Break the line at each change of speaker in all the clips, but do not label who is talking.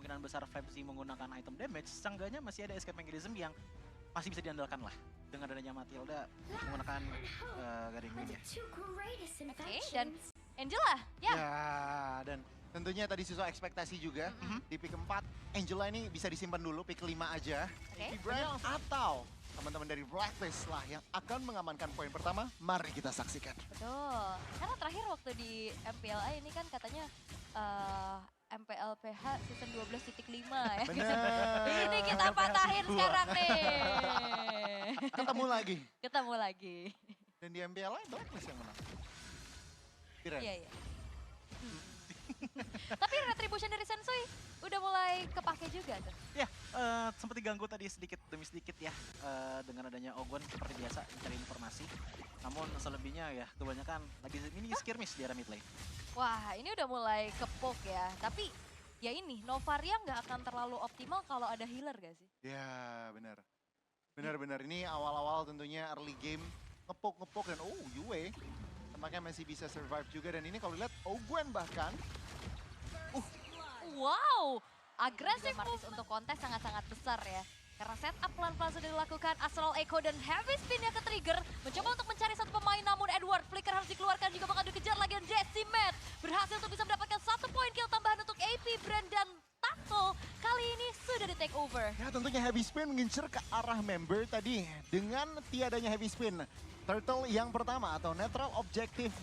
kemungkinan besar Flapsy menggunakan item damage, seenggaknya masih ada escape mechanism yang masih bisa diandalkan lah. Dengan adanya Matilda menggunakan Guiding Wind ya.
Oke, dan Angela, ya.
Ya, dan tentunya tadi sesuai ekspektasi juga. Di pick 4, Angela ini bisa disimpan dulu, pick 5 aja.
Oke.
Brand atau teman-teman dari Blacklist lah yang akan mengamankan poin pertama. Mari kita saksikan.
Betul. Karena terakhir waktu di MPLA ini kan katanya MPLPH season 12.5 ya.
Bener.
Ini kita patahin sekarang nih.
Ketemu lagi.
Ketemu lagi.
Dan di MPLA Blacklist yang menang. Kira.
Iya, iya. Tapi retribution dari Sensui udah mulai kepake juga tuh.
Ya, sempat diganggu tadi sedikit demi sedikit ya dengan adanya Ogon seperti biasa mencari informasi. Namun selebihnya ya kebanyakan lagi ini skirmish di area mid lane.
Wah, ini udah mulai kepok ya. Tapi ya ini, Novaria nggak akan terlalu optimal kalau ada healer gak sih?
Ya, benar. Benar-benar ini awal-awal tentunya early game ngepok-ngepok dan Yue tampaknya masih bisa survive juga. Dan ini kalau lihat Ogwen bahkan
Wow, agresif Martis untuk kontes sangat-sangat besar ya. Karena setup pelan-pelan sudah dilakukan, Astral Echo dan Heavy Spin-nya ke-trigger. Mencoba untuk mencari satu pemain, namun Edward Flicker harus dikeluarkan juga bakal dikejar lagi. Dan Decimet berhasil untuk bisa mendapatkan 1 poin kill tambahan untuk AP, Brand, dan Taco. Kali ini sudah di-take over.
ya tentunya Heavy Spin mengincar ke arah member tadi. Dengan tiadanya Heavy Spin, Turtle yang pertama atau Neutral Objective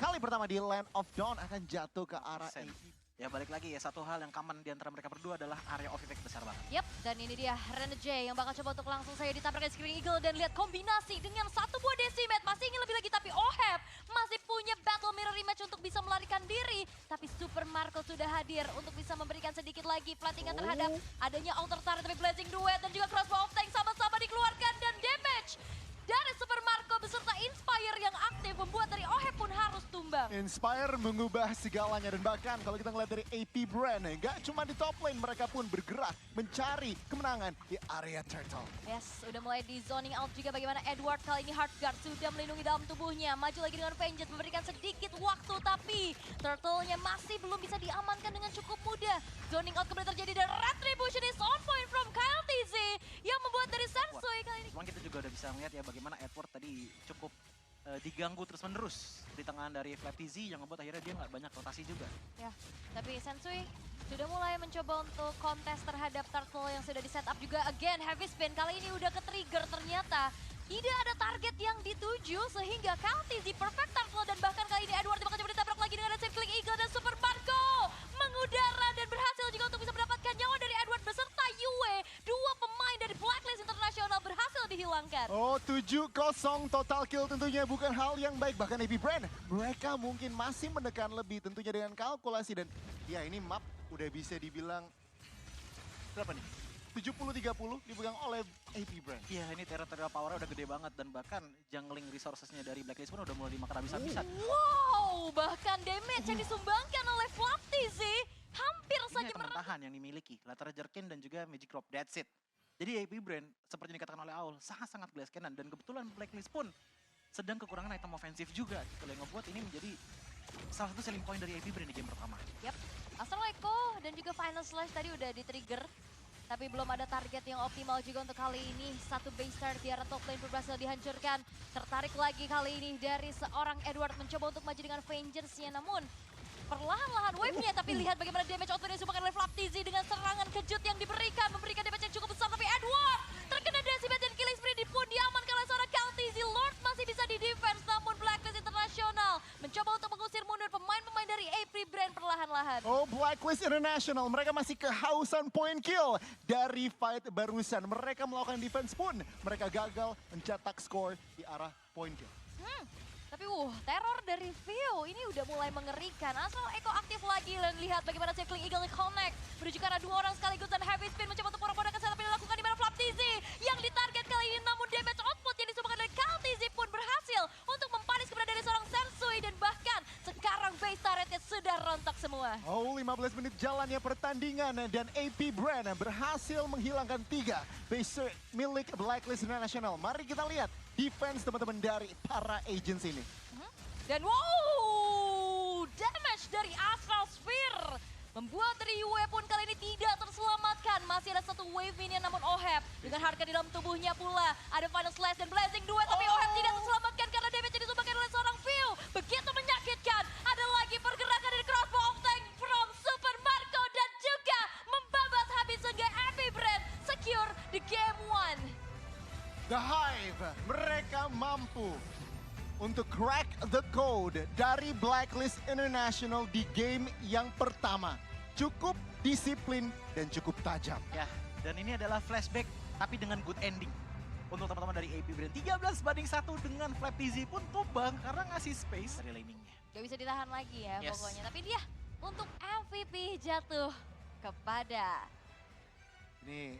kali pertama di Land of Dawn akan jatuh ke arah
Sen.
AP.
Ya balik lagi ya, satu hal yang common di antara mereka berdua adalah area of effect besar banget.
Yap, dan ini dia Renegade yang bakal coba untuk langsung saja ditabrakkan Screaming Eagle. Dan lihat kombinasi dengan satu buah Decimet. Masih ingin lebih lagi, tapi Oheb masih punya Battle Mirror Rematch untuk bisa melarikan diri. Tapi Super Marco sudah hadir untuk bisa memberikan sedikit lagi plantingan terhadap adanya Alter Turret. Tapi Blazing Duet dan juga Crossbow of Tank sama-sama dikeluarkan. Dan damage dari Super Marco beserta Inspire yang aktif membuat dari Oheb pun harus tumbang.
Inspire mengubah segalanya dan bahkan kalau kita ngeliat dari AP Brand, nggak cuma di top lane, mereka pun bergerak mencari kemenangan di area Turtle.
Yes, udah mulai di zoning out juga bagaimana Edward kali ini Heartguard sudah melindungi dalam tubuhnya. Maju lagi dengan Vengeance memberikan sedikit waktu tapi Turtle-nya masih belum bisa diamankan dengan cukup mudah. Zoning out kembali terjadi dan Retribution is on point from Kyle TZ yang membuat dari Sensui kali ini.
Cuman kita juga udah bisa melihat ya bagaimana Edward tadi cukup diganggu terus-menerus di tangan dari Flapsy yang membuat akhirnya dia nggak banyak rotasi juga.
Ya, tapi Sensui sudah mulai mencoba untuk kontes terhadap Turtle yang sudah di setup juga. Again, Heavy Spin kali ini udah ke-trigger ternyata. Tidak ada target yang dituju sehingga Kaltizi perfect Turtle dan bahkan kali ini Edward bakal coba ditabrak lagi dengan Circling Eagle dan Super Marco mengudara dan berhasil juga untuk bisa mendapatkan nyawa dari Edward beserta Yue. Dua pemain dari Blacklist International berhasil dihilangkan.
7-0 total kill tentunya bukan hal yang baik. Bahkan AP Brand, mereka mungkin masih menekan lebih tentunya dengan kalkulasi. Dan ya ini map udah bisa dibilang berapa nih? 70-30 dipegang oleh AP Brand.
Iya, ini territorial power-nya udah gede banget dan bahkan jungling resources-nya dari Blacklist pun udah mulai dimakan habis-habisan.
Wow, bahkan damage yang disumbangkan oleh Flapsy hampir
Ini
saja
teman tahan yang dimiliki, Latar Jerkin dan juga Magic Crop, that's it. Jadi AP Brand, seperti yang dikatakan oleh Aul, sangat-sangat glass cannon. Dan kebetulan Blacklist pun sedang kekurangan item ofensif juga. Gitu, yang ngebuat ini menjadi salah satu selling point dari AP Brand di game pertama.
Yap, Astral Echo dan juga Final Slash tadi udah di-trigger. Tapi belum ada target yang optimal juga untuk kali ini. Satu base start di arah top lane berhasil dihancurkan. Tertarik lagi kali ini dari seorang Edward mencoba untuk maju dengan Vengeance-nya. Namun perlahan-lahan wave-nya, tapi lihat bagaimana damage output yang disumbangkan oleh Flapsy dengan serangan kejut yang diberikan. Memberikan damage yang cukup besar, tapi Edward terkena Decimet dan killing spree pun diamankan oleh seorang Kaltizi. Lord masih bisa di-defense, namun Blacklist International mencoba untuk mengusir mundur pemain-pemain dari AP Brand perlahan-lahan.
Blacklist International, mereka masih kehausan point kill dari fight barusan. Mereka melakukan defense pun, mereka gagal mencetak skor di arah point kill.
Tapi teror dari Vio ini udah mulai mengerikan. Astral Echo aktif lagi dan lihat bagaimana Circling Eagle connect. Menuju ke arah dua orang sekaligus dan Heavy Spin mencoba untuk porak-porandakan setup yang dilakukan di mana Flapsy yang ditarget kali ini. Namun damage output yang disumbangkan oleh Kaltizi pun berhasil untuk mempanis keberadaan dari seorang Sensui. Dan bahkan sekarang base turretnya sudah rontok semua.
15 menit jalannya pertandingan dan AP Brand berhasil menghilangkan 3 base turret milik Blacklist International. Mari kita lihat defense teman-teman dari para agents ini.
Dan wow, damage dari Astral Sphere membuat dari Yue pun kali ini tidak dengan harga di dalam tubuhnya pula. Ada Final Slash dan Blazing Duet, tapi OHEP tidak terselamatkan karena damage yang disumbangkan oleh seorang View. Begitu menyakitkan. Ada lagi pergerakan dari Crossbow of Tank from Super Marco dan juga membabat habis sehingga Epic Brand secure di game 1.
The Hive, mereka mampu untuk crack the code dari Blacklist International di game yang pertama. Cukup disiplin dan cukup tajam.
Ya, dan ini adalah flashback tapi dengan good ending. Untuk teman-teman dari AP Brand 13-1 dengan Flap TZ pun tumbang karena ngasih space dari laningnya.
Gak bisa ditahan lagi ya
Yes.
pokoknya. Tapi dia untuk MVP jatuh kepada
Ini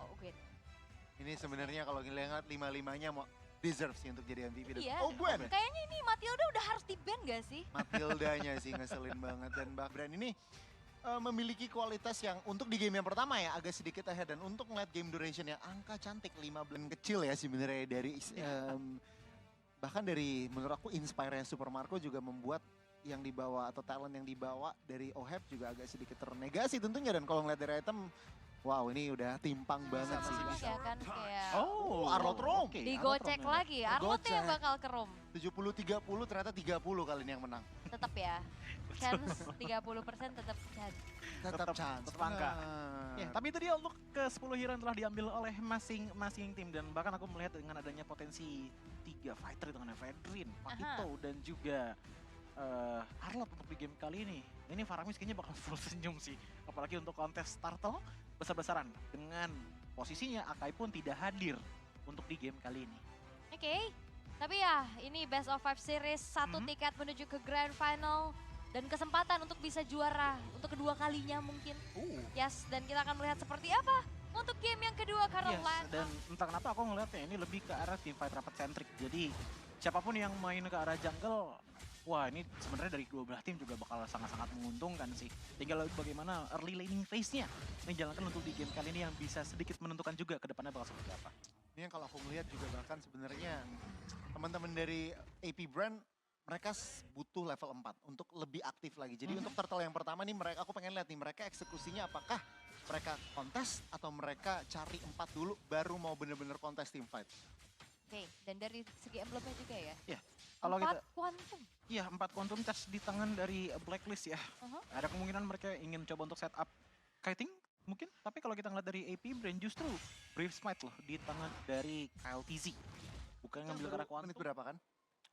Gwen.
sebenarnya kalau ngelihat 5-5-nya mau deserve sih untuk jadi MVP.
Iya,
Gwen.
kayaknya ini Matilda udah harus di-ban gak sih?
Matildanya sih ngeselin banget. Dan Mbak Brand ini memiliki kualitas yang untuk di game yang pertama ya agak sedikit ahead. Dan untuk ngeliat game duration ya angka cantik 15 kecil ya sebenarnya dari bahkan dari menurut aku inspire-nya Super Marco juga membuat yang dibawa atau talent yang dibawa dari OHEP juga agak sedikit ternegasi tentunya. Dan kalau ngeliat dari item, wow ini udah timpang banget sih.
Sama ya kan kayak
Arlot Rom.
Oke,
digocek
Arlot Rom
lagi. Arlot tuh yang
Gocek.
bakal ke room.
70-30 ternyata 30 kali ini yang menang.
Tetap ya. Chance 30% tetap chance.
Tetap chance.
tetap angka.
Nah.
Ya, tapi itu dia untuk ke 10 hero yang telah diambil oleh masing-masing tim. Dan bahkan aku melihat dengan adanya potensi 3 fighter dengan Fedrin, Pakito, dan juga Arlot untuk di game kali ini. Ini Faramis kayaknya bakal full senyum sih. Apalagi untuk kontes Turtle besar-besaran. Dengan posisinya Akai pun tidak hadir untuk di game kali ini.
Oke. Tapi ya ini best of 5 series. Satu tiket menuju ke grand final. Dan kesempatan untuk bisa juara untuk kedua kalinya mungkin. Yes, dan kita akan melihat seperti apa untuk game yang kedua karena
Yes,
line
dan entah kenapa aku ngeliatnya ini lebih ke arah teamfight rapid centric. Jadi siapapun yang main ke arah jungle, wah ini sebenarnya dari dua belah tim juga bakal sangat-sangat menguntungkan sih. Tinggal bagaimana early laning phase-nya menjalankan untuk di game kali ini yang bisa sedikit menentukan juga ke depannya bakal seperti apa.
Ini yang kalau aku melihat juga bahkan sebenarnya teman-teman dari AP Brand mereka butuh level 4 untuk lebih aktif lagi. Jadi untuk turtle yang pertama nih aku pengen lihat nih mereka eksekusinya apakah mereka kontes atau mereka cari 4 dulu baru mau bener-bener kontes team fight.
Oke, dan dari segi emblemnya juga ya.
Ya, kalau kita
4 quantum.
iya 4 quantum charge di tangan dari Blacklist ya. Ada kemungkinan mereka ingin coba untuk setup kiting mungkin, tapi kalau kita ngeliat dari AP Brand justru Brave Smite loh di tangan dari Kyle TZ. Bukan ngambil ke arah quantum.
Menit berapa kan?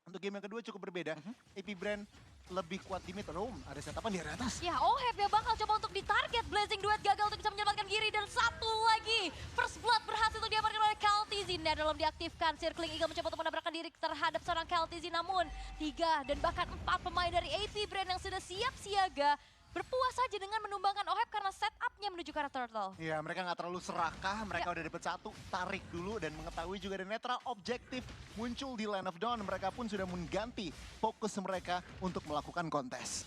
Untuk game yang kedua cukup berbeda. AP Brand lebih kuat di mid roam. Ada setapan di atas.
Ya, OHEP yang bakal coba untuk ditarget. Blazing Duet gagal untuk bisa menyelamatkan Giri. Dan satu lagi, First Blood berhasil untuk diamankan oleh Kaltizi. Dan dalam diaktifkan, Circling Eagle mencoba untuk menabrakkan diri terhadap seorang Kaltizi. Namun, 3 dan bahkan 4 pemain dari AP Brand yang sudah siap siaga berpuas saja dengan menumbangkan OHEP karena setupnya menuju ke arah Turtle.
Iya, mereka nggak terlalu serakah, mereka udah dapat 1, tarik dulu dan mengetahui juga ada netral objektif muncul di Land of Dawn. Mereka pun sudah mengganti fokus mereka untuk melakukan kontes.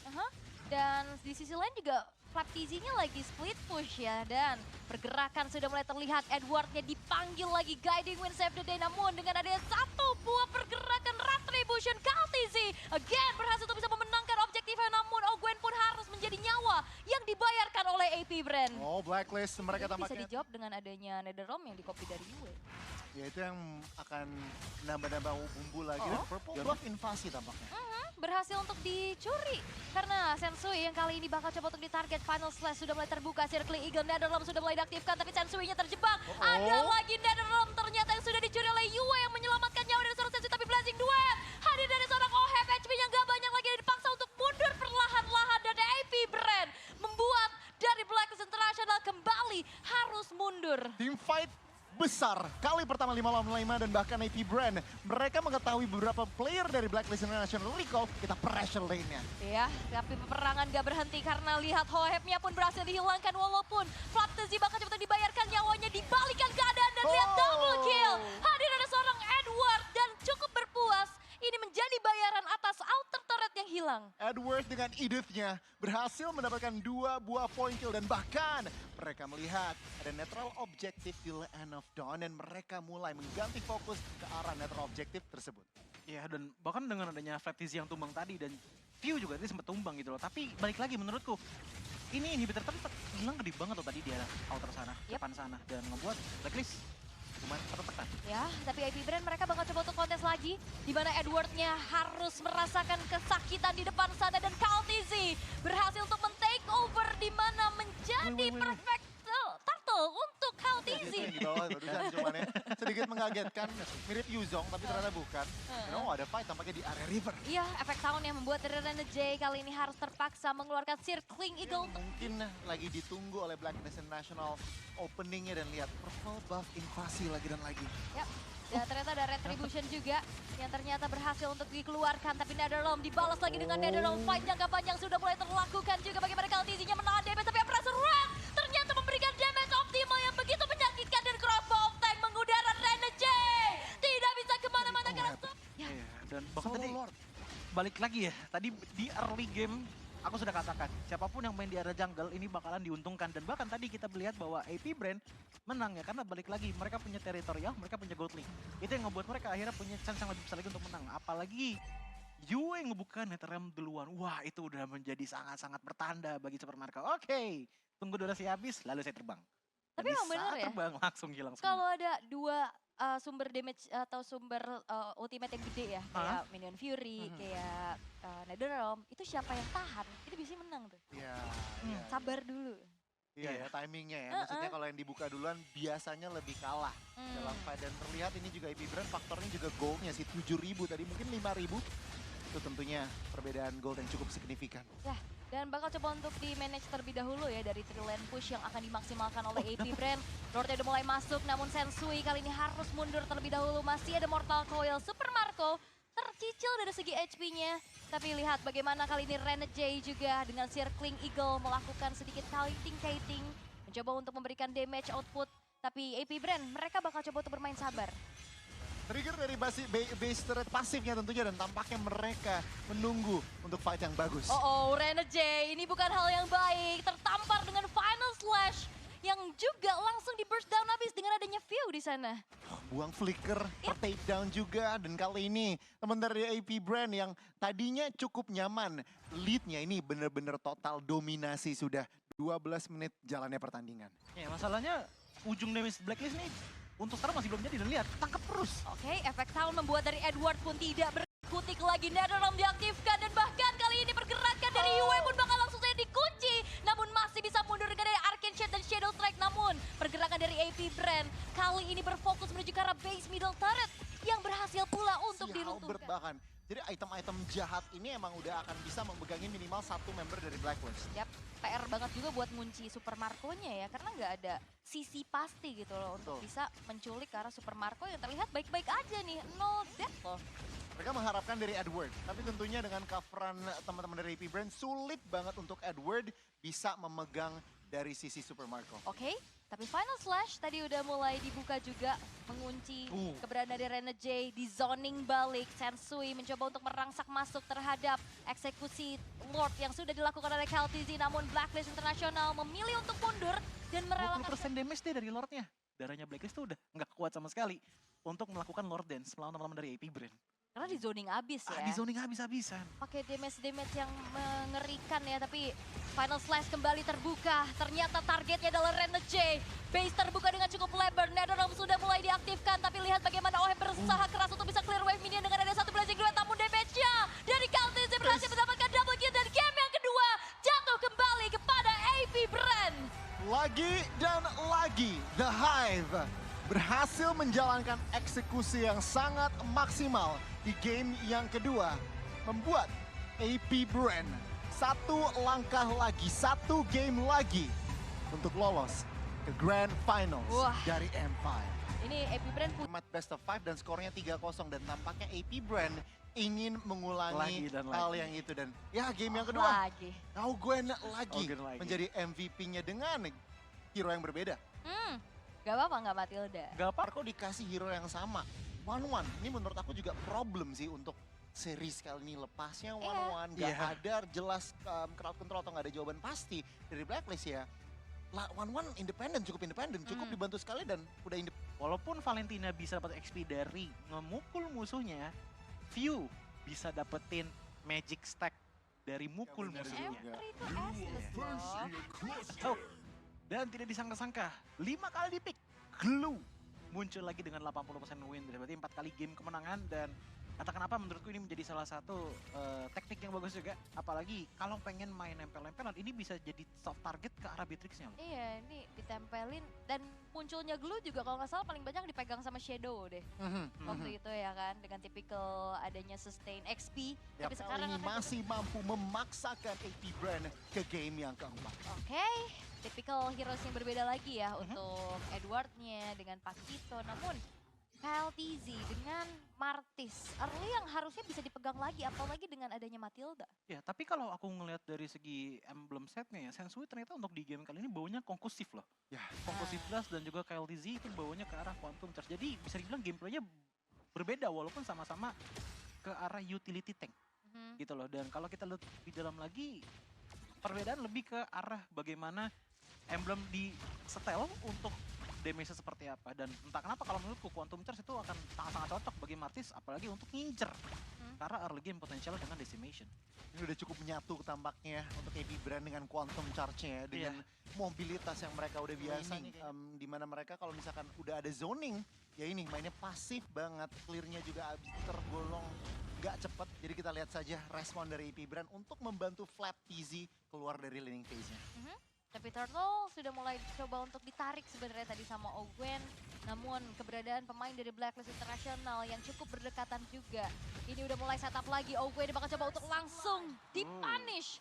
Dan di sisi lain juga Flap TZ-nya lagi split push ya. Dan pergerakan sudah mulai terlihat. Edwardnya dipanggil lagi guiding win save the day. Namun dengan adanya 1 buah pergerakan retribution, Kaltizi again berhasil untuk bisa memenangkan objektifnya. Namun Ogwen pun harus menjadi nyawa yang dibayarkan oleh AP Brand.
Oh, Blacklist mereka
Jadi bisa
tampaknya.
dijawab dengan adanya Netherrealm yang di-copy dari Yue.
Ya itu yang akan nambah-nambah bumbu lagi. Dan Purple Buff invasi tampaknya.
Berhasil untuk dicuri. Karena Sensui yang kali ini bakal coba untuk ditarget. Final Slash sudah mulai terbuka. Circling Eagle Netherrealm sudah mulai diaktifkan. Tapi Sensui-nya terjebak. Ada lagi Netherrealm ternyata yang sudah dicuri oleh Yue yang menyelamatkan nyawa dari seorang Sensui. Tapi Blazing Duet hadir dari seorang OHEP. HP-nya gak banyak lagi dan dipaksa untuk mundur perlahan-lahan. Dan AP Brand membuat dari Blacklist International kembali harus mundur.
Team fight besar kali pertama 5 lawan 5 dan bahkan AP Brand mereka mengetahui beberapa player dari Blacklist International recall, kita pressure lane-nya.
Ya, tapi peperangan gak berhenti karena lihat OHEP-nya pun berhasil dihilangkan walaupun Flap TZ bakal cepat dibayarkan nyawanya, dibalikan keadaan dan lihat double kill. Hadir ada seorang Edward dan cukup berpuas. Ini menjadi bayaran atas outer turret yang hilang.
Edward dengan Edith-nya berhasil mendapatkan 2 buah point kill dan bahkan mereka melihat ada netral objektif di Land of Dawn dan mereka mulai mengganti fokus ke arah netral objektif tersebut.
Ya, dan bahkan dengan adanya Flap TZ yang tumbang tadi dan View juga tadi sempat tumbang gitu loh. Tapi balik lagi menurutku, ini inhibitor tadi hilang gede banget loh tadi di arah outer sana, depan sana. Dan ngebuat Blacklist cuman tertekan.
Ya, tapi IP Brand mereka bakal coba untuk kontes lagi. Di mana Edwardnya harus merasakan kesakitan di depan sana. Dan Kaltizi berhasil untuk men-take over di mana menjadi perfect turtle untuk
Itu
Kaltizi.
yang di bawah barusan cuman ya. Sedikit mengagetkan, mirip Yuzong tapi ternyata bukan. Dan ada fight tampaknya di area river.
Iya, efek sound yang membuat dari Renegade kali ini harus terpaksa mengeluarkan Circling Eagle.
Mungkin lagi ditunggu oleh Blackness International openingnya dan lihat purple buff invasi lagi dan lagi.
Yap. Dan ternyata ada Retribution juga yang ternyata berhasil untuk dikeluarkan. Tapi Netherrealm dibalas lagi dengan Netherrealm. Fight jangka panjang sudah mulai terlakukan juga bagaimana Kaltizinya menahan damage. Tapi Emperor Red ternyata memberikan damage optimal yang begitu menyakitkan. Dan crossbow of tank mengudara Renegade. Tidak bisa kemana-mana karena... Ya,
Iya, dan bahkan
Solo
tadi
Lord.
balik lagi ya, tadi di early game aku sudah katakan, siapapun yang main di area jungle ini bakalan diuntungkan. Dan bahkan tadi kita melihat bahwa AP Brand menang ya, karena balik lagi mereka punya teritorial, mereka punya gold link. Itu yang ngebuat mereka akhirnya punya chance yang lebih besar lagi untuk menang. Apalagi Yue yang ngebuka Netherrealm duluan, wah itu udah menjadi sangat-sangat bertanda bagi Supermarket. Oke, tunggu durasi habis, lalu saya terbang.
Tapi
Dan di
emang bener
saat
ya,
terbang langsung hilang
kalau
semua.
ada dua sumber damage atau sumber ultimate yang gede ya, kayak Minion Fury, kayak Netherrealm, itu siapa yang tahan, itu biasanya menang tuh.
Iya,
Hmm.
iya.
Sabar dulu.
Iya ya, timingnya ya. Maksudnya kalau yang dibuka duluan biasanya lebih kalah dalam fight. Dan terlihat ini juga IP Brand faktornya juga goldnya sih 7.000 tadi mungkin 5.000. Itu tentunya perbedaan gold yang cukup signifikan.
Ya, dan bakal coba untuk di-manage terlebih dahulu ya dari three-lane push yang akan dimaksimalkan oleh AP Brand. Lordnya udah mulai masuk, namun Sensui kali ini harus mundur terlebih dahulu. Masih ada Mortal Coil, Super Marco tercicil dari segi HP-nya. Tapi lihat bagaimana kali ini Renegade juga dengan Circling Eagle melakukan sedikit kiting, mencoba untuk memberikan damage output. Tapi AP Brand mereka bakal coba untuk bermain sabar.
Trigger dari base turret pasifnya tentunya dan tampaknya mereka menunggu untuk fight yang bagus.
Oh, Renegade ini bukan hal yang baik. Tertampar dengan Final Slash yang juga langsung di burst down habis dengan adanya view di sana.
Buang flicker, takedown juga. Dan kali ini teman dari AP Brand yang tadinya cukup nyaman. Leadnya ini benar-benar total dominasi sudah 12 menit jalannya pertandingan.
Ya masalahnya ujung damage Blacklist nih untuk sekarang masih belum jadi, dan lihat tangkap terus.
Oke, efek sound membuat dari Edward pun tidak berkutik lagi. Netherrealm diaktifkan dan bahkan kali ini pergerakan dari Yue pun bakal langsung saja dikunci. Namun masih bisa mundur dengan dari Arcane Shade dan Shadow Strike. Namun pergerakan dari AP Brand kali ini berfokus menuju ke arah base middle turret yang berhasil pula untuk
Si Halbert
diruntuhkan.
bahkan. Jadi item-item jahat ini emang udah akan bisa memegangi minimal satu member dari Blacklist.
Yap, PR banget juga buat ngunci Super Marco-nya ya, karena nggak ada sisi pasti gitu loh untuk
Betul.
bisa menculik ke arah Super Marco yang terlihat baik-baik aja nih, no death loh.
Mereka mengharapkan dari Edward, tapi tentunya dengan coveran teman-teman dari AP Brand sulit banget untuk Edward bisa memegang dari sisi Super Marco.
Oke, tapi Final Slash tadi udah mulai dibuka juga mengunci keberadaan dari Renegade di zoning balik. Sensui mencoba untuk merangsek masuk terhadap eksekusi Lord yang sudah dilakukan oleh Kaltizi, namun Blacklist International memilih untuk mundur dan merelakan
20% damage deh dari Lordnya. Darahnya Blacklist tuh udah nggak kuat sama sekali untuk melakukan Lord Dance melawan teman-teman dari AP Brand.
karena di zoning abis ya.
Di zoning habis-habisan.
Pakai damage yang mengerikan ya, tapi Final Slash kembali terbuka. Ternyata targetnya adalah Renegade. Base terbuka dengan cukup lebar. Netherrealm sudah mulai diaktifkan, tapi lihat bagaimana OHM berusaha keras untuk bisa clear wave minion dengan ada satu blazing duet. Namun damage-nya dari Kaltizi berhasil mendapatkan double kill dan game yang kedua jatuh kembali kepada AP Brand.
Lagi dan lagi, The Hive berhasil menjalankan eksekusi yang sangat maksimal di game yang kedua. Membuat AP Brand satu langkah lagi, satu game lagi untuk lolos ke Grand Finals
Wah.
dari M5.
Ini AP Brand punya
Format best of 5 dan skornya 3-0 dan tampaknya AP Brand ingin mengulangi
Lagi dan
hal
lagi.
yang itu. Dan ya game yang kedua,
lagi.
Gwen lagi
Gwen lagi.
menjadi MVP-nya dengan hero yang berbeda.
Gak apa-apa nggak Matilda.
Gak apa.
Marco dikasih hero yang sama. 1-1, ini menurut aku juga problem sih untuk series kali ini. Lepasnya 1-1, gak
Iya.
ada jelas crowd control atau gak ada jawaban pasti dari Blacklist ya. 1-1 independen, cukup dibantu sekali dan udah independen.
Walaupun Valentina bisa dapat XP dari ngemukul musuhnya, View bisa dapetin magic stack dari mukul
benar
musuhnya.
juga.
Every itu Ashes loh.
Oh, dan tidak disangka-sangka, 5 kali di pick, Glue muncul lagi dengan 80% win, berarti 4 kali game kemenangan. Dan kata kenapa menurutku ini menjadi salah satu teknik yang bagus juga, apalagi kalau pengen main nempel-nempelan ini bisa jadi soft target ke arah Beatrix-nya loh.
Iya, ini ditempelin dan munculnya glue juga kalau nggak salah paling banyak dipegang sama Shadow deh. Waktu itu ya kan, dengan tipikal adanya sustain XP.
Ya,
Tapi sekarang
ini
akan
masih mampu memaksakan AP Brand ke game yang keempat.
Oke, tipikal heroes yang berbeda lagi ya untuk Edwardnya dengan Pakito. Namun Kyle TZ dengan Martis, early yang harusnya bisa dipegang lagi, apalagi dengan adanya Matilda.
Ya, tapi kalau aku ngelihat dari segi emblem setnya ya, Sensui ternyata untuk di game kali ini baunya konkusif loh.
Ya,
Konkusif Blast dan juga Kyle TZ itu baunya ke arah Quantum Charge. Jadi bisa dibilang gameplaynya berbeda walaupun sama-sama ke arah utility tank gitu loh. Dan kalau kita lihat di dalam lagi, perbedaan lebih ke arah bagaimana emblem di setel untuk damage seperti apa. Dan entah kenapa kalau menurutku Quantum Charge itu akan sangat-sangat cocok bagi Martis, apalagi untuk ngincer. Karena early game potensialnya dengan Decimation.
ini udah cukup menyatu tampaknya untuk AP Brand dengan Quantum Charge-nya ya, dengan mobilitas yang mereka udah biasa
Ini
nih, di mana mereka kalau misalkan udah ada zoning, ya ini mainnya pasif banget, clear-nya juga abis tergolong gak cepet. Jadi kita lihat saja respon dari AP Brand untuk membantu Flap TZ keluar dari laning phase-nya.
Tapi Turtle sudah mulai coba untuk ditarik sebenarnya tadi sama Owen. Namun keberadaan pemain dari Blacklist International yang cukup berdekatan juga. Ini udah mulai setup lagi, Owen bakal coba untuk langsung dipunish.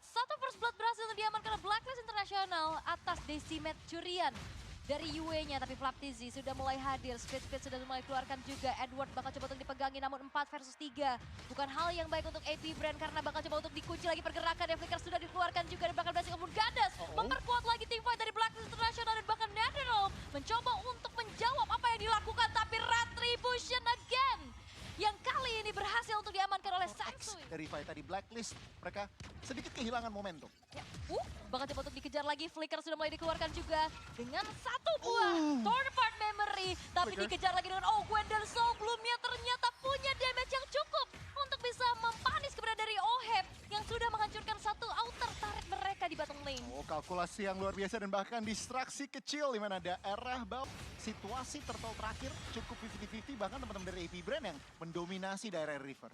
Satu first blood berhasil diamankan oleh Blacklist International atas Decimet curian dari UE-nya. Tapi Flap TZ sudah mulai hadir, Speed sudah mulai keluarkan juga. Edward bakal coba untuk dipegangi namun 4 versus 3. Bukan hal yang baik untuk AP Brand karena bakal coba untuk dikunci lagi pergerakan. Dan Flicker sudah dikeluarkan juga dan bakal berhasil kemudian Gadas memperkuat lagi team fight dari Blacklist International. Dan bahkan Netherrealm mencoba untuk menjawab apa yang dilakukan. Tapi Retribution again yang kali ini berhasil untuk diamankan oleh Sensui.
Dari fight tadi Blacklist, mereka sedikit kehilangan momentum.
Ya, bakal coba untuk dikejar lagi. Flicker sudah mulai dikeluarkan juga dengan satu buah Torn Apart Memory. Tapi
Flicker.
dikejar lagi dengan Owen dan Soul Bloom-nya ternyata punya damage yang cukup untuk bisa mempanis keberadaan dari Oheb yang sudah menghancurkan satu outer turret mereka di bottom lane.
Oh, kalkulasi yang luar biasa dan bahkan distraksi kecil di mana daerah bawah. Situasi turtle terakhir cukup 50-50, bahkan teman-teman dari AP Brand yang mendominasi daerah river.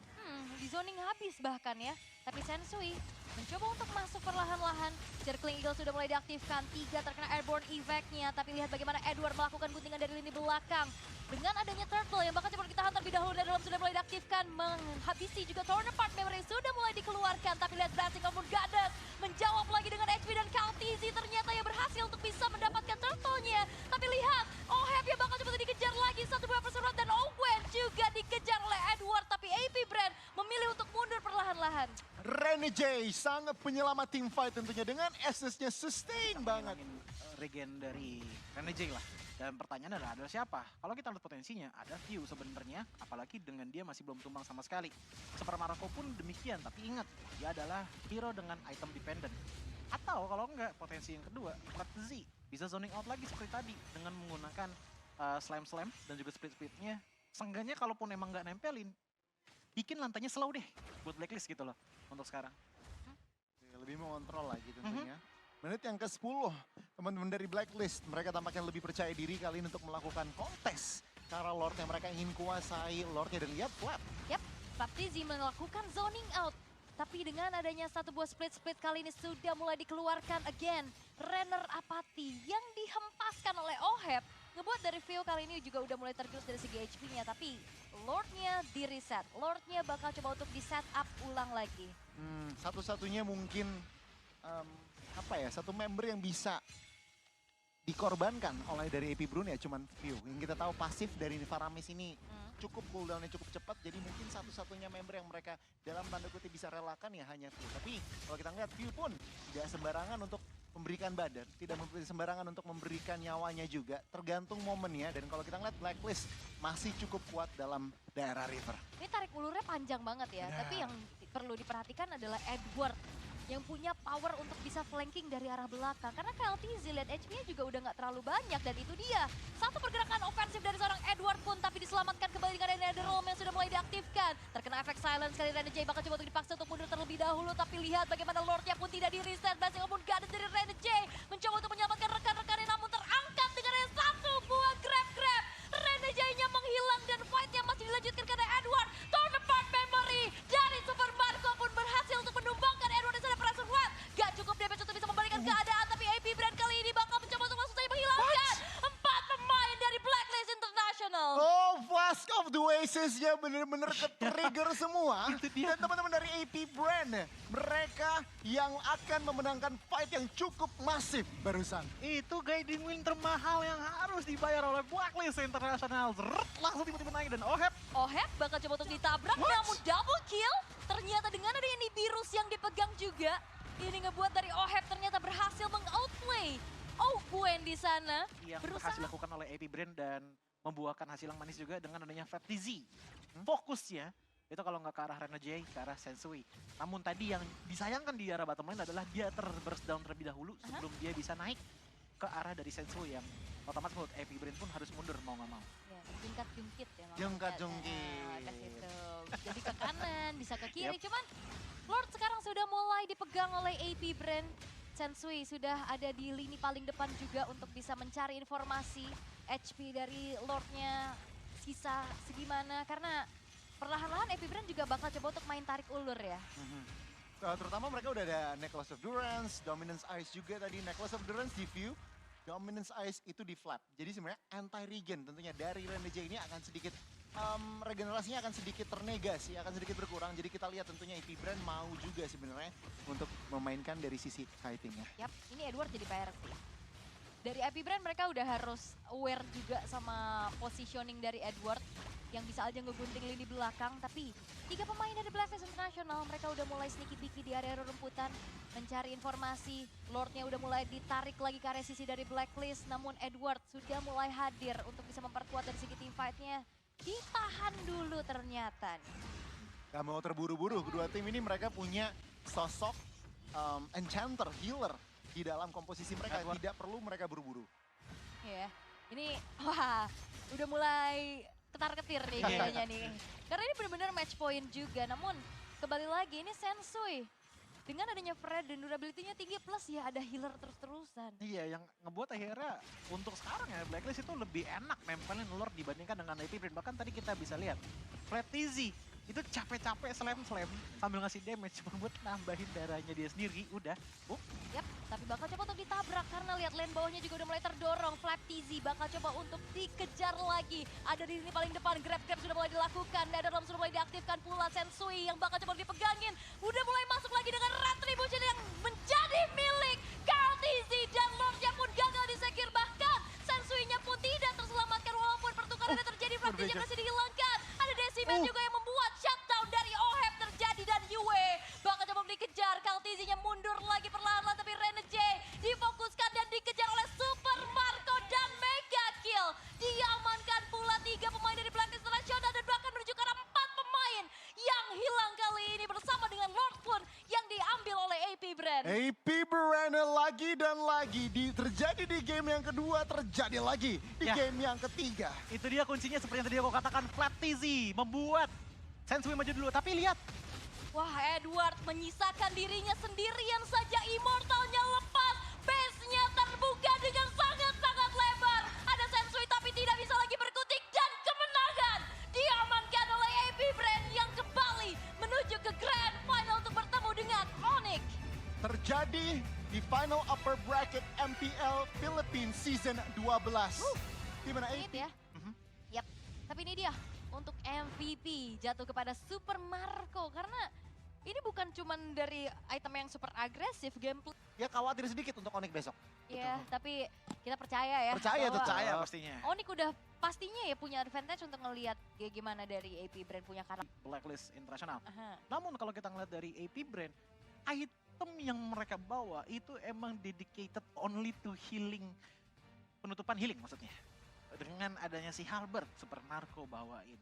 Di zoning habis bahkan ya. Tapi Sensui mencoba untuk masuk perlahan-lahan. Circling Eagle sudah mulai diaktifkan. 3 terkena airborne evac-nya. Tapi lihat bagaimana Edward melakukan guntingan dari lini belakang. Dengan adanya Turtle yang bakal coba kita hantar lebih dahulu. Dan dalam sudah mulai diaktifkan. Menghabisi juga Torn Apart Memory sudah mulai dikeluarkan. Tapi lihat Blasting namun Gadas menjawab lagi dengan HP dan Kaltizi ternyata yang berhasil untuk bisa mendapatkan Turtle-nya. Tapi lihat, Oheb yang bakal coba dikejar lagi. Satu buah perseroan dan Owen juga dikejar oleh Edward. Tapi AP Brand memilih untuk mundur perlahan-lahan.
Renegade sangat penyelamat team fight tentunya dengan SS-nya sustain banget.
Ngilangin, regen dari Renegade lah. Dan pertanyaannya adalah siapa? Kalau kita lihat potensinya, ada View sebenarnya, apalagi dengan dia masih belum tumbang sama sekali. Super Maroko pun demikian, tapi ingat, dia adalah hero dengan item dependent. Atau kalau enggak, potensi yang kedua, Flat Z bisa zoning out lagi seperti tadi dengan menggunakan slam dan juga speed-speednya. Seenggaknya kalaupun emang nggak nempelin, bikin lantainya slow deh buat Blacklist gitu loh untuk sekarang.
Lebih mengontrol lagi tentunya. Menit yang ke-10, teman-teman dari Blacklist, mereka tampaknya lebih percaya diri kali ini untuk melakukan kontes. Cara Lord yang mereka ingin kuasai, Lordnya dan lihat Flap.
Yap, Flap TZ melakukan zoning out. Tapi dengan adanya satu buah split kali ini sudah mulai dikeluarkan again. Renner Apathy yang dihempaskan oleh Oheb. Ngebuat dari Vio kali ini juga udah mulai tergerus dari segi HP-nya. Tapi Lordnya di reset. Lordnya bakal coba untuk di set up ulang lagi.
Satu-satunya mungkin satu member yang bisa dikorbankan oleh dari AP Brun ya cuman View. Yang kita tahu pasif dari Faramis ini cukup cooldownnya cukup cepat, jadi mungkin satu-satunya member yang mereka dalam tanda kutip bisa relakan ya hanya View. Tapi kalau kita lihat View pun tidak sembarangan untuk memberikan badan, tidak sembarangan untuk memberikan nyawanya juga, tergantung momennya. Dan kalau kita lihat Blacklist masih cukup kuat dalam daerah river.
Ini tarik ulurnya panjang banget ya,
Benar.
tapi yang perlu diperhatikan adalah Edward yang punya power untuk bisa flanking dari arah belakang. Karena KLTZ lihat HP-nya juga udah nggak terlalu banyak dan itu dia. Satu pergerakan ofensif dari seorang Edward pun tapi diselamatkan kembali dengan Netherrealm yang sudah mulai diaktifkan. Terkena efek silence kali Renegade bakal coba untuk dipaksa untuk mundur terlebih dahulu. Tapi lihat bagaimana Lordnya pun tidak di reset. Blasting pun gak ada dari Renegade. Mencoba untuk menyelamatkan rekan-rekannya namun terangkat dengan yang satu buah grab.
voicesnya bener-bener ke-trigger semua.
Itu dia.
Dan teman-teman dari AP Brand, mereka yang akan memenangkan fight yang cukup masif barusan.
Itu guiding wing termahal yang harus dibayar oleh Blacklist International. Zrrt, langsung tiba-tiba naik dan
Ohep bakal coba untuk ditabrak,
What?
namun double kill. Ternyata dengan adanya Nibiru's yang dipegang juga, ini ngebuat dari Ohep ternyata berhasil meng-outplay Gwen di sana.
yang
Berusaha.
berhasil dilakukan oleh AP Brand dan membuahkan hasil yang manis juga dengan adanya Fat TZ. Fokusnya itu kalau nggak ke arah Rena J, ke arah Sensui. Namun tadi yang disayangkan di arah bottom lane adalah dia terburst down terlebih dahulu sebelum dia bisa naik ke arah dari Sensui yang otomatis menurut AP Brand pun harus mundur mau nggak mau.
Ya, jungkat-jungkit ya.
Jungkat-jungkit.
Ke situ. Jadi ke kanan, bisa ke kiri. Cuman Lord sekarang sudah mulai dipegang oleh AP Brand. Sensui sudah ada di lini paling depan juga untuk bisa mencari informasi HP dari Lordnya sisa segimana. Karena perlahan-lahan AP Brand juga bakal coba untuk main tarik ulur ya.
Terutama mereka udah ada Necklace of Durance, Dominance Ice juga tadi. Necklace of Durance di view, Dominance Ice itu di flap. Jadi sebenarnya anti-regen tentunya dari Renege ini akan sedikit, regenerasinya akan sedikit ternegasi, akan sedikit berkurang. Jadi kita lihat tentunya AP Brand mau juga sebenarnya untuk memainkan dari sisi kitingnya.
Yap, ini Edward jadi PR sih. Dari AP Brand mereka udah harus aware juga sama positioning dari Edward yang bisa aja ngegunting lini belakang. Tapi 3 pemain dari Blacklist International mereka udah mulai sneaky-peeky di area rumputan mencari informasi. Lordnya udah mulai ditarik lagi ke area sisi dari Blacklist, namun Edward sudah mulai hadir untuk bisa memperkuat dari segi team fight-nya. Ditahan dulu ternyata nih.
Gak mau terburu-buru, kedua tim ini mereka punya sosok enchanter, healer di dalam komposisi mereka.
Edward.
Tidak perlu mereka buru-buru.
Ya, ini wah udah mulai ketar-ketir nih kayaknya nih. Karena ini benar-benar match point juga. Namun kembali lagi ini Sensui. Dengan adanya Fred dan durability-nya tinggi plus ya ada healer terus-terusan.
Iya, yang ngebuat akhirnya untuk sekarang ya Blacklist itu lebih enak nempelin Lord dibandingkan dengan AP Brand. Bahkan tadi kita bisa lihat Flat TZ itu capek-capek slam sambil ngasih damage cuma buat nambahin darahnya dia sendiri. Udah,
Yap, tapi bakal coba untuk ditabrak karena lihat lane bawahnya juga udah mulai terdorong. Flap TZ bakal coba untuk dikejar lagi. Ada di sini paling depan, grab-grab sudah mulai dilakukan. Netherrealm sudah mulai diaktifkan pula. Sensui yang bakal coba dipegangin. Udah mulai masuk lagi dengan Retribution yang menjadi milik Karl TZ. Dan Lordnya pun gagal disecure. Bahkan Sensui-nya pun tidak terselamatkan walaupun pertukarannya terjadi. Flap TZ masih dihilangkan. Ada Deciman juga yang membuat shutdown dari Ohep terjadi dan Yue bakal coba dikejar. Karl TZ-nya mundur lagi perlahan-lahan tapi Renege difokuskan dan dikejar oleh Super Marco dan Mega Kill. Diamankan pula 3 pemain dari Blacklist International dan bahkan menuju ke arah 4 pemain yang hilang kali ini bersama dengan Lord pun yang diambil oleh AP Brand.
AP Brand lagi dan lagi terjadi di game yang kedua, terjadi lagi di
Ya.
game yang ketiga.
itu dia kuncinya seperti yang tadi aku katakan. Flat TZ membuat Sensui maju dulu. Tapi lihat,
Wah, Edward menyisakan dirinya sendirian saja. Immortalnya lepas. Base-nya terbuka dengan sangat-sangat lebar. Ada Sensui tapi tidak bisa lagi berkutik. Dan kemenangan diamankan oleh AP Brand yang kembali menuju ke Grand Final untuk bertemu dengan Onyx.
Terjadi di final upper bracket MPL Philippines season 12. Di mana
Ini
AP
ya. Yap, tapi ini dia. Untuk MVP jatuh kepada Super Marco. Karena ini bukan cuman dari item yang super agresif, gameplay.
ya khawatir sedikit untuk Onyx besok.
Ya, tapi kita percaya ya.
Percaya,
bahwa
percaya.
pastinya
Onyx udah pastinya ya punya advantage untuk ngelihat kayak gimana dari AP Brand punya karakter.
Blacklist Internasional.
Aha.
Namun kalau kita ngeliat dari AP Brand, item yang mereka bawa itu emang dedicated only to healing, penutupan healing maksudnya. Dengan adanya si Halberd, Super Marco bawain.